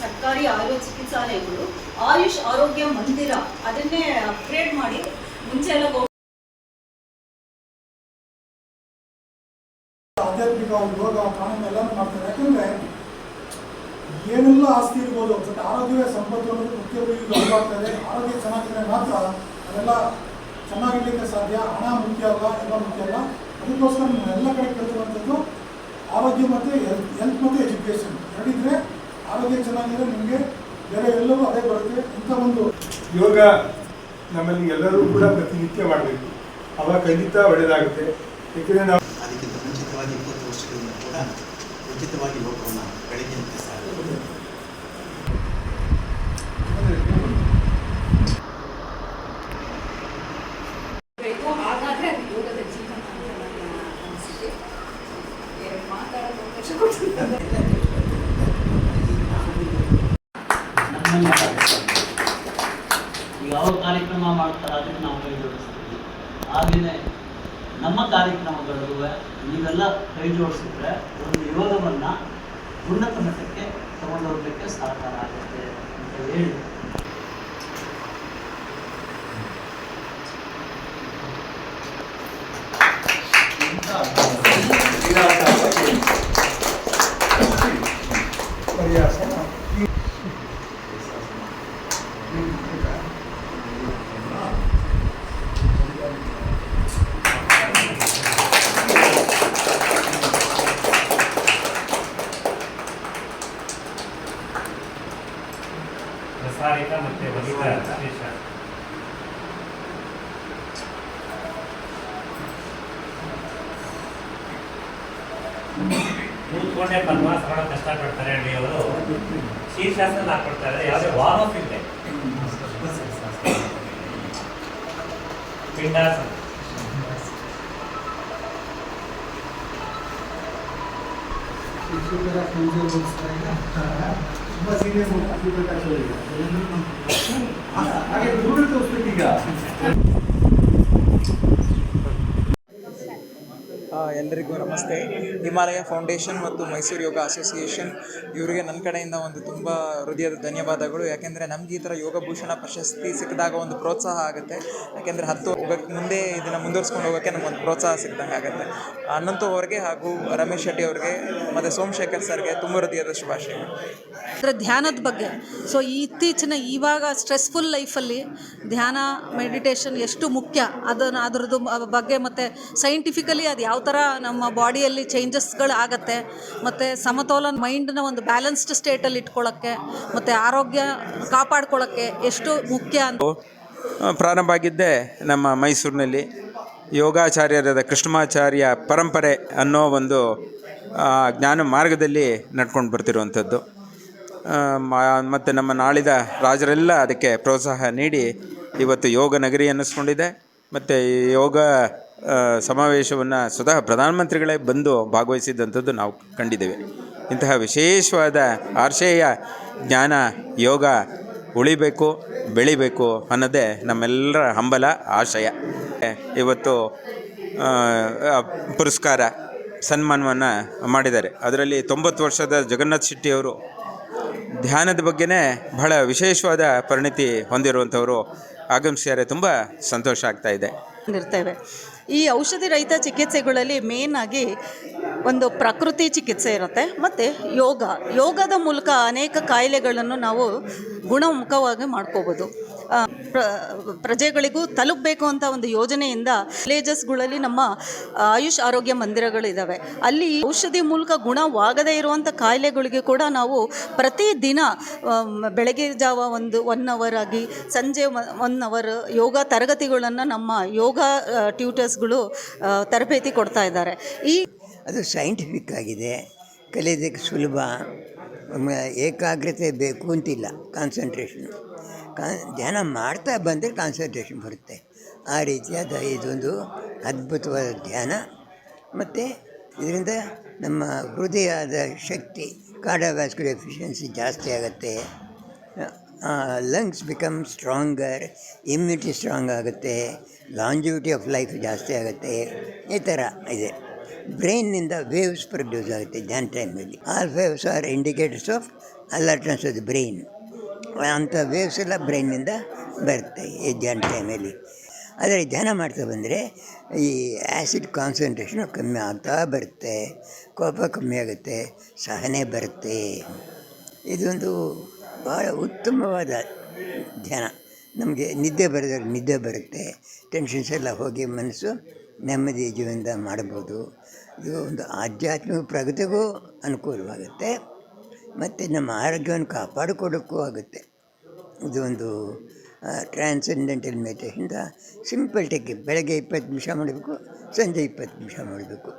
ಸರ್ಕಾರಿ ಆಯುರ್ವೇದ ಚಿಕಿತ್ಸಾಲಯಗಳು ಆಯುಷ್ ಆರೋಗ್ಯ ಮಂದಿರ ಅದನ್ನೇ ಅಪ್ಗ್ರೇಡ್ ಮಾಡಿ ಮುಂಚೆ ಎಲ್ಲ ಆಧ್ಯಾತ್ಮಿಕ ಯೋಗ ಪ್ರಾಣಾಯಾಮ ಎಲ್ಲ ಮಾಡ್ತಾರೆ. ಯಾಕಂದರೆ ಏನೆಲ್ಲ ಆಸ್ತಿ ಇರ್ಬೋದು, ಬಟ್ ಆರೋಗ್ಯವೇ ಸಂಪತ್ತು ಅನ್ನೋದು ಪ್ರತಿಯೊಬ್ಬರಿಗೂ ಅರಿವಾಗ್ತದೆ. ಆರೋಗ್ಯ ಚೆನ್ನಾಗಿದ್ರೆ ಮಾತ್ರ ಅದೆಲ್ಲ ಚೆನ್ನಾಗಿರ್ಲಿಕ್ಕೆ ಸಾಧ್ಯ. ಹಣ ಮುಖ್ಯ ಅಲ್ಲ, ಎಲ್ಲ ಮುಖ್ಯ ಅಲ್ಲ. ಅದಕ್ಕೋಸ್ಕರ ನಾನು ಎಲ್ಲ ಕಡೆ ಕೇಳ್ತಿರುವಂಥದ್ದು ಆರೋಗ್ಯ ಮತ್ತು ಹೆಲ್ತ್ ಮತ್ತು ಎಜುಕೇಷನ್ ಎರಡಿದ್ರೆ ಆರೋಗ್ಯ ಚೆನ್ನಾಗಿದ್ರೆ ನಿಮಗೆ ಬೇರೆ ಎಲ್ಲವೂ ಅದೇ ಬರುತ್ತೆ. ಇಂಥ ಒಂದು ಯೋಗ ನಮ್ಮಲ್ಲಿ ಎಲ್ಲರೂ ಕೂಡ ಪ್ರತಿನಿತ್ಯ ಮಾಡಬೇಕು, ಅವಾಗ ಖಂಡಿತ ಒಳ್ಳೆಯದಾಗುತ್ತೆ. ಏಕೆಂದರೆ ನಾವು ಅದಕ್ಕಿಂತ ಮುಂಚಿತವಾಗಿ 20 ವರ್ಷಗಳಿಂದ ಕೂಡ ಉಚಿತವಾಗಿ ಯೋಗವನ್ನು ಬೆಳಗ್ಗೆ ನಡೆಸ್ತಾರೆ. ಹಾಗಾದ್ರೆ ಅದು ಯೋಗದ ಜೀವನ ಅಂತ ನನ್ನ ಅನಿಸಿಕೆ. ಮಾತಾಡೋದು ಅವಕಾಶ ಕೊಡ್ತಿದ್ದಾರೆ. ಯಾವ ಕಾರ್ಯಕ್ರಮ ಮಾಡ್ತಾರೆ ಅದಕ್ಕೆ ನಾವು ಕೈ ಜೋಡಿಸ್ತೀವಿ. ಹಾಗೆಯೇ ನಮ್ಮ ಕಾರ್ಯಕ್ರಮಗಳಿಗೂ ನೀವೆಲ್ಲ ಕೈ ಜೋಡಿಸಿದ್ರೆ ಒಂದು ಯೋಗವನ್ನು ಉನ್ನತ ಮಟ್ಟಕ್ಕೆ ತಗೊಂಡು ಹೋಗಲಿಕ್ಕೆ ಸಹಕಾರ ಆಗುತ್ತೆ ಅಂತ ಹೇಳಿ ಪ್ರಸಾರಿತ ಮತ್ತು ವನಿತಾ ವಿಶೇಷ ಕೂತ್ಕೊಂಡೆ ಪದ್ಮಾಸನ ಕಷ್ಟಪಡ್ತಾರೆ ಅಡಿಯವರು ಶೀರ್ಷಾಸನ ಹಾಕೊಡ್ತಾರೆ. ಯಾವುದೇ ವಾರ್ ಆಫ್ ಇದೆ ಪಿಂಡಾಸನ ತುಂಬ ಸೀರಿಯಸ್ ಹಾಗೆ ದೂರ ತೋರಿಸ್ಬೇಕೀಗ. ಎಲ್ಲರಿಗೂ ನಮಸ್ತೆ. ಹಿಮಾಲಯ ಫೌಂಡೇಶನ್ ಮತ್ತು ಮೈಸೂರು ಯೋಗ ಅಸೋಸಿಯೇಷನ್ ಇವರಿಗೆ ನನ್ನ ಕಡೆಯಿಂದ ಒಂದು ತುಂಬ ಹೃದಯದ ಧನ್ಯವಾದಗಳು. ಯಾಕೆಂದರೆ ನಮ್ಗೆ ಈ ಥರ ಯೋಗಭೂಷಣ ಪ್ರಶಸ್ತಿ ಸಿಕ್ಕಿದಾಗ ಒಂದು ಪ್ರೋತ್ಸಾಹ ಆಗುತ್ತೆ. ಯಾಕೆಂದರೆ 10 ಮುಂದೆ ಇದನ್ನು ಮುಂದುವರ್ಸ್ಕೊಂಡು ಹೋಗೋಕ್ಕೆ ನಮಗೊಂದು ಪ್ರೋತ್ಸಾಹ ಸಿಕ್ಕಿದಂಗೆ ಆಗುತ್ತೆ. ಅನಂತು ಅವ್ರಿಗೆ ಹಾಗೂ ರಮೇಶ್ ಶೆಟ್ಟಿ ಅವ್ರಿಗೆ ಮತ್ತು ಸೋಮಶೇಖರ್ ಸರ್ಗೆ ತುಂಬ ಹೃದಯದ ಶುಭಾಶಯಗಳು. ಅದರ ಧ್ಯಾನದ ಬಗ್ಗೆ ಇತ್ತೀಚಿನ ಇವಾಗ ಸ್ಟ್ರೆಸ್ಫುಲ್ ಲೈಫಲ್ಲಿ ಧ್ಯಾನ ಮೆಡಿಟೇಷನ್ ಎಷ್ಟು ಮುಖ್ಯ ಅದರದ್ದು ಬಗ್ಗೆ ಮತ್ತು ಸೈಂಟಿಫಿಕಲಿ ಅದು ಯಾವ ಥರ ನಮ್ಮ ಬಾಡಿಯಲ್ಲಿ ಚೇಂಜಸ್ಗಳು ಆಗುತ್ತೆ ಮತ್ತು ಸಮತೋಲನ ಮೈಂಡನ್ನ ಒಂದು ಬ್ಯಾಲೆನ್ಸ್ಡ್ ಸ್ಟೇಟಲ್ಲಿ ಇಟ್ಕೊಳ್ಳೋಕ್ಕೆ ಮತ್ತು ಆರೋಗ್ಯ ಕಾಪಾಡ್ಕೊಳ್ಳೋಕ್ಕೆ ಎಷ್ಟು ಮುಖ್ಯ ಅಂತ ಪ್ರಾರಂಭ ಆಗಿದ್ದೆ ನಮ್ಮ ಮೈಸೂರಿನಲ್ಲಿ. ಯೋಗಾಚಾರ್ಯರಾದ ಕೃಷ್ಣಮಾಚಾರ್ಯ ಪರಂಪರೆ ಅನ್ನೋ ಒಂದು ಜ್ಞಾನ ಮಾರ್ಗದಲ್ಲಿ ನಡ್ಕೊಂಡು ಬರ್ತಿರುವಂಥದ್ದು. ಮತ್ತು ನಮ್ಮ ನಾಳಿದ ರಾಜರೆಲ್ಲ ಅದಕ್ಕೆ ಪ್ರೋತ್ಸಾಹ ನೀಡಿ ಇವತ್ತು ಯೋಗ ನಗರಿ ಅನ್ನಿಸ್ಕೊಂಡಿದೆ. ಮತ್ತು ಯೋಗ ಸಮಾವೇಶವನ್ನು ಸ್ವತಃ ಪ್ರಧಾನಮಂತ್ರಿಗಳೇ ಬಂದು ಭಾಗವಹಿಸಿದಂಥದ್ದು ನಾವು ಕಂಡಿದ್ದೇವೆ. ಇಂತಹ ವಿಶೇಷವಾದ ಆರ್ಷೇಯ ಜ್ಞಾನ ಯೋಗ ಉಳಿಬೇಕು, ಬೆಳಿಬೇಕು ಅನ್ನೋದೇ ನಮ್ಮೆಲ್ಲರ ಹಂಬಲ, ಆಶಯ. ಇವತ್ತು ಪುರಸ್ಕಾರ ಸನ್ಮಾನವನ್ನು ಮಾಡಿದ್ದಾರೆ. ಅದರಲ್ಲಿ 90 ವರ್ಷದ ಜಗನ್ನಾಥ್ ಶೆಟ್ಟಿಯವರು ಧ್ಯಾನದ ಬಗ್ಗೆನೇ ಬಹಳ ವಿಶೇಷವಾದ ಪರಿಣಿತಿ ಹೊಂದಿರುವಂಥವರು ಆಗಮಿಸಿದ್ದಾರೆ. ತುಂಬ ಸಂತೋಷ ಆಗ್ತಾಯಿದೆ. ಇರ್ತೇವೆ ಈ ಔಷಧಿ ರಹಿತ ಚಿಕಿತ್ಸೆಗಳಲ್ಲಿ ಮೇನ್ ಆಗಿ ಒಂದು ಪ್ರಕೃತಿ ಚಿಕಿತ್ಸೆ ಇರುತ್ತೆ ಮತ್ತು ಯೋಗದ ಮೂಲಕ ಅನೇಕ ಕಾಯಿಲೆಗಳನ್ನು ನಾವು ಗುಣಮುಖವಾಗಿ ಮಾಡ್ಕೋಬೋದು. ಪ್ರಜೆಗಳಿಗೂ ತಲುಪಬೇಕು ಅಂತ ಒಂದು ಯೋಜನೆಯಿಂದ ವಿಲೇಜಸ್ಗಳಲ್ಲಿ ನಮ್ಮ ಆಯುಷ್ ಆರೋಗ್ಯ ಮಂದಿರಗಳಿದ್ದಾವೆ. ಅಲ್ಲಿ ಔಷಧಿ ಮೂಲಕ ಗುಣವಾಗದೇ ಇರುವಂಥ ಕಾಯಿಲೆಗಳಿಗೆ ಕೂಡ ನಾವು ಪ್ರತಿದಿನ ಬೆಳಗ್ಗೆ ಜಾವ 1 ಅವರ್ ಆಗಿ ಸಂಜೆ 1 ಅವರ್ ಯೋಗ ತರಗತಿಗಳನ್ನು ನಮ್ಮ ಯೋಗ ಟ್ಯೂಟರ್ಸ್ಗಳು ತರಬೇತಿ ಕೊಡ್ತಾ ಇದ್ದಾರೆ. ಅದು ಸೈಂಟಿಫಿಕ್ ಆಗಿದೆ, ಕಲಿಯೋದಕ್ಕೆ ಸುಲಭ, ಏಕಾಗ್ರತೆ ಬೇಕು ಅಂತಿಲ್ಲ. ಕಾನ್ಸಂಟ್ರೇಷನ್ ಧ್ಯಾನ ಮಾಡ್ತಾ ಬಂದರೆ ಕಾನ್ಸಂಟ್ರೇಷನ್ ಬರುತ್ತೆ. ಆ ರೀತಿಯಾದ ಇದೊಂದು ಅದ್ಭುತವಾದ ಧ್ಯಾನ. ಮತ್ತು ಇದರಿಂದ ನಮ್ಮ ಹೃದಯದ ಶಕ್ತಿ, ಕಾರ್ಡಿಯೋವ್ಯಾಸ್ಕ್ಯುಲರ್ ಎಫಿಷಿಯನ್ಸಿ ಜಾಸ್ತಿ ಆಗುತ್ತೆ. Lungs become stronger, immunity strong ಆಗುತ್ತೆ, ಲಾಂಜಿವಿಟಿ ಆಫ್ ಲೈಫ್ ಜಾಸ್ತಿ ಆಗುತ್ತೆ. ಈ ಥರ ಇದೆ. ಬ್ರೈನ್ನಿಂದ ವೇವ್ಸ್ ಪ್ರೊಡ್ಯೂಸ್ ಆಗುತ್ತೆ ಧ್ಯಾನ ಟೈಮಲ್ಲಿ. All waves R indicators of alertness ಅದು ಬ್ರೈನ್, ಅಂಥ ವೇವ್ಸ್ ಎಲ್ಲ ಬ್ರೈನಿಂದ ಬರುತ್ತೆ ಈ ಧ್ಯಾನ ಟೈಮಲ್ಲಿ. ಆದರೆ ಧ್ಯಾನ ಮಾಡ್ತಾ ಬಂದರೆ ಈ ಆ್ಯಸಿಡ್ ಕಾನ್ಸಂಟ್ರೇಷನು ಕಮ್ಮಿ ಆಗ್ತಾ ಬರುತ್ತೆ, ಕೋಪ ಕಮ್ಮಿ ಆಗುತ್ತೆ, ಸಹನೆ ಬರುತ್ತೆ. ಇದೊಂದು ಭಾಳ ಉತ್ತಮವಾದ ಧ್ಯಾನ. ನಮಗೆ ನಿದ್ದೆ ಬರೋದಾಗ ನಿದ್ದೆ ಬರುತ್ತೆ, ಟೆನ್ಷನ್ಸ್ ಎಲ್ಲ ಹೋಗಿ ಮನಸ್ಸು ನೆಮ್ಮದಿ ಜೀವನದ ಮಾಡ್ಬೋದು. ಇದು ಒಂದು ಆಧ್ಯಾತ್ಮಿಕ ಪ್ರಗತಿಗೂ ಅನುಕೂಲವಾಗುತ್ತೆ ಮತ್ತು ನಮ್ಮ ಆರೋಗ್ಯವನ್ನು ಕಾಪಾಡಿಕೊಳ್ಳೋಕ್ಕೂ ಆಗುತ್ತೆ. ಇದು ಒಂದು ಟ್ರಾನ್ಸೆಂಡೆಂಟಲ್ ಮೆಡಿಟೇಷನ್ದ ಸಿಂಪಲ್ ಟೆಕ್ನಿಕ್. ಬೆಳಗ್ಗೆ 20 ನಿಮಿಷ ಮಾಡಬೇಕು, ಸಂಜೆ 20 ನಿಮಿಷ ಮಾಡಬೇಕು.